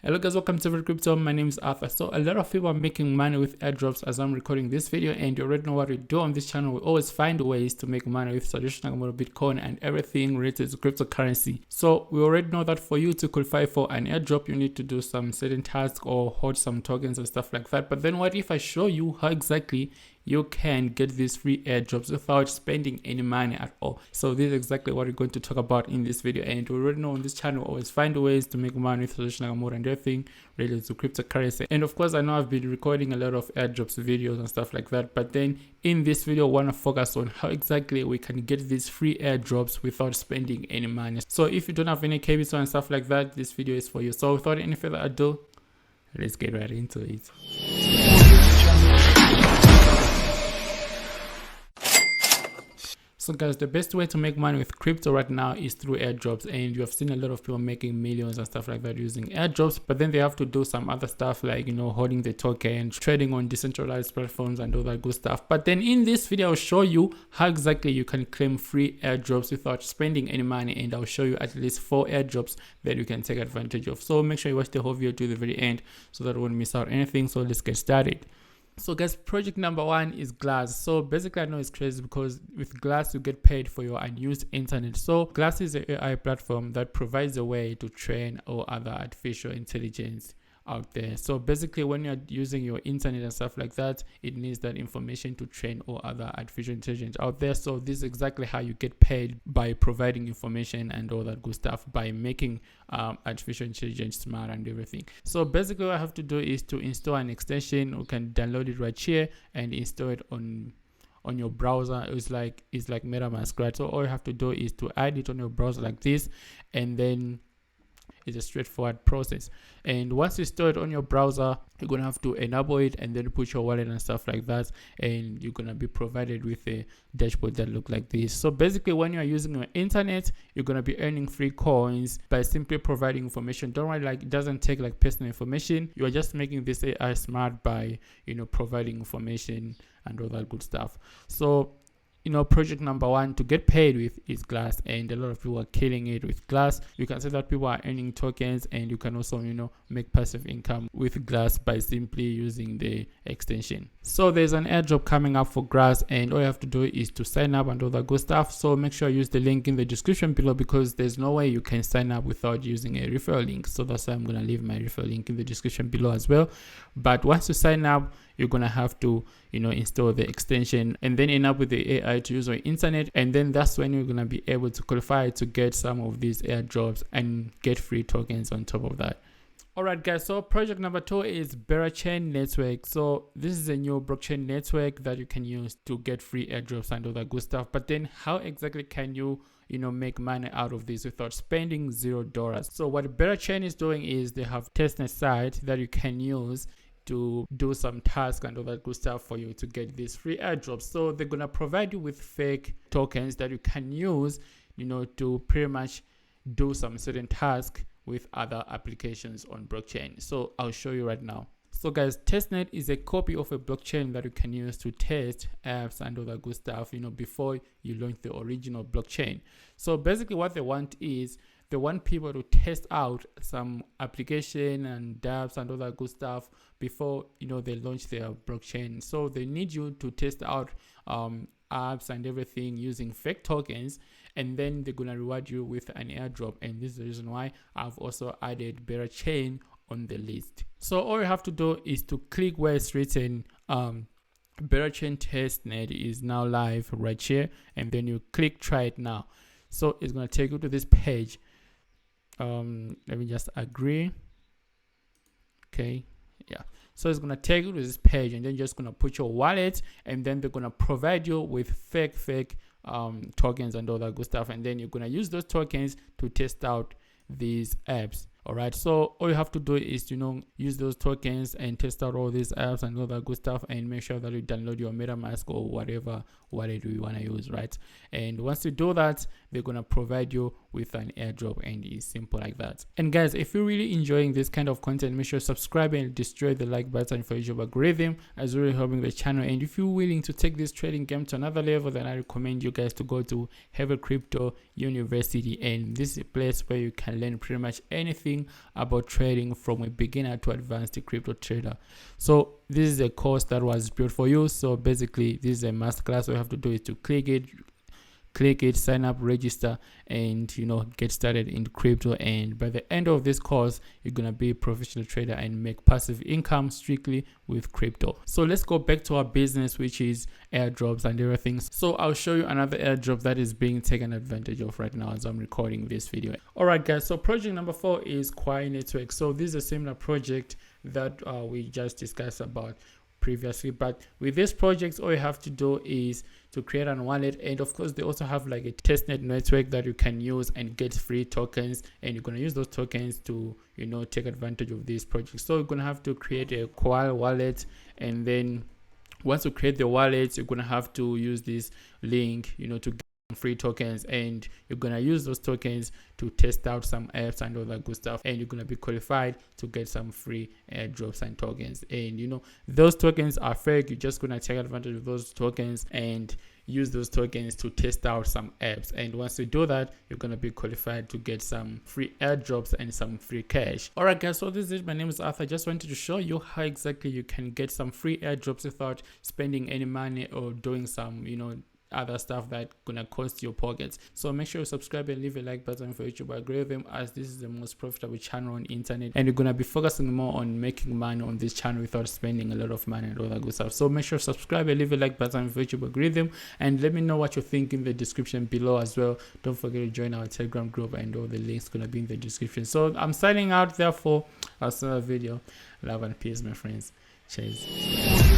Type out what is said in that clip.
Hello guys, welcome to Crypto. My name is Arthur. So a lot of people are making money with airdrops as I'm recording this video, and you already know what we do on this channel. We always find ways to make money with traditional Bitcoin and everything related to cryptocurrency. So we already know that for you to qualify for an airdrop, you need to do some certain tasks or hold some tokens and stuff like that. But then what if I show you how exactly you can get these free airdrops without spending any money at all? So this is exactly what we're going to talk about in this video. And we already know on this channel, always find ways to make money with traditional mode and everything related to cryptocurrency. And of course, I know I've been recording a lot of airdrops videos and stuff like that, but then in this video, I want to focus on how exactly we can get these free airdrops without spending any money. So if you don't have any capital and stuff like that, this video is for you. So without any further ado, let's get right into it. So guys, the best way to make money with crypto right now is through airdrops, and you have seen a lot of people making millions and stuff like that using airdrops, but then they have to do some other stuff like, holding the token, trading on decentralized platforms and all that good stuff. But then in this video, I'll show you how exactly you can claim free airdrops without spending any money, and I'll show you at least 4 airdrops that you can take advantage of. So make sure you watch the whole video to the very end so that you won't miss out anything. So let's get started. So guys, project number 1 is Glass. So basically I know it's crazy because with Glass you get paid for your unused internet. So Glass is an AI platform that provides a way to train or other artificial intelligence out there. So basically when you're using your internet and stuff like that, it needs that information to train or other artificial intelligence out there. So this is exactly how you get paid, by providing information and all that good stuff, by making artificial intelligence smart and everything. So basically what I have to do is to install an extension. You can download it right here and install it on your browser. It's like MetaMask, right? So all you have to do is to add it on your browser like this, and then it's a straightforward process. And once you store it on your browser, you're gonna have to enable it and then put your wallet and stuff like that, and you're gonna be provided with a dashboard that look like this. So basically when you're using your internet, you're gonna be earning free coins by simply providing information. Don't worry, like it doesn't take like personal information. You are just making this AI smart by providing information and all that good stuff. So project number 1 to get paid with is Glass, and a lot of people are killing it with Glass. You can see that people are earning tokens, and you can also make passive income with Glass by simply using the extension. So there's an airdrop coming up for Glass, and all you have to do is to sign up and all that good stuff. So make sure you use the link in the description below, because there's no way you can sign up without using a referral link. So that's why I'm gonna leave my referral link in the description below as well. But once you sign up, you're gonna have to install the extension and then enable the AI to use your internet, and then that's when you're gonna be able to qualify to get some of these airdrops and get free tokens on top of that. Alright guys, so project number 2 is BarChain network. So this is a new blockchain network that you can use to get free airdrops and all that good stuff. But then how exactly can you make money out of this without spending $0? So what BarChain is doing is they have testnet site that you can use to do some tasks and all that good stuff for you to get these free airdrops. So they're gonna provide you with fake tokens that you can use to pretty much do some certain task with other applications on blockchain. So I'll show you right now. So guys, testnet is a copy of a blockchain that you can use to test apps and all that good stuff before you launch the original blockchain. So basically what they want is they want people to test out some application and dApps and all that good stuff before they launch their blockchain. So they need you to test out apps and everything using fake tokens, and then they're gonna reward you with an airdrop. And this is the reason why I've also added BarChain on the list. So all you have to do is to click where it's written BarChain testnet is now live right here, and then you click try it now. So it's gonna take you to this page. Let me just agree. Okay, yeah. So it's gonna take you to this page, and then you're just gonna put your wallet, and then they're gonna provide you with fake tokens and all that good stuff, and then you're gonna use those tokens to test out these apps. All right, so all you have to do is use those tokens and test out all these apps and all that good stuff, and make sure that you download your MetaMask or whatever wallet you want to use, right? And once you do that, they're gonna provide you with an airdrop, and it's simple like that. And guys, if you're really enjoying this kind of content, make sure to subscribe and destroy the like button for YouTube algorithm, as really helping the channel. And if you're willing to take this trading game to another level, then I recommend you guys to go to Heavy Crypto University, and this is a place where you can learn pretty much anything everything about trading from a beginner to advanced crypto trader. So this is a course that was built for you. So basically this is a masterclass. All you have to do is to click it, sign up, register, and get started in crypto. And by the end of this course, you're gonna be a professional trader and make passive income strictly with crypto. So let's go back to our business, which is airdrops and everything. So I'll show you another airdrop that is being taken advantage of right now as I'm recording this video. All right guys, so project number 4 is Quai Network. So this is a similar project that we just discussed about previously, but with this project, all you have to do is to create an wallet, and of course they also have like a testnet network that you can use and get free tokens, and you're going to use those tokens to take advantage of this project. So you're going to have to create a Quai wallet, and then once you create the wallet, you're going to have to use this link to get free tokens, and you're gonna use those tokens to test out some apps and all that good stuff, and you're gonna be qualified to get some free airdrops and tokens. And those tokens are fake. You're just gonna take advantage of those tokens and use those tokens to test out some apps, and once you do that, you're gonna be qualified to get some free airdrops and some free cash. All right guys, so this is it. My name is Arthur. I just wanted to show you how exactly you can get some free airdrops without spending any money or doing some other stuff that gonna cost your pockets. So make sure you subscribe and leave a like button for YouTube algorithm, as this is the most profitable channel on the internet, and you're gonna be focusing more on making money on this channel without spending a lot of money and all that good stuff. So make sure you subscribe and leave a like button for YouTube algorithm, and let me know what you think in the description below as well. Don't forget to join our Telegram group, and all the links gonna be in the description. So I'm signing out. Therefore, I'll see you in a video. Love and peace, my friends. Cheers.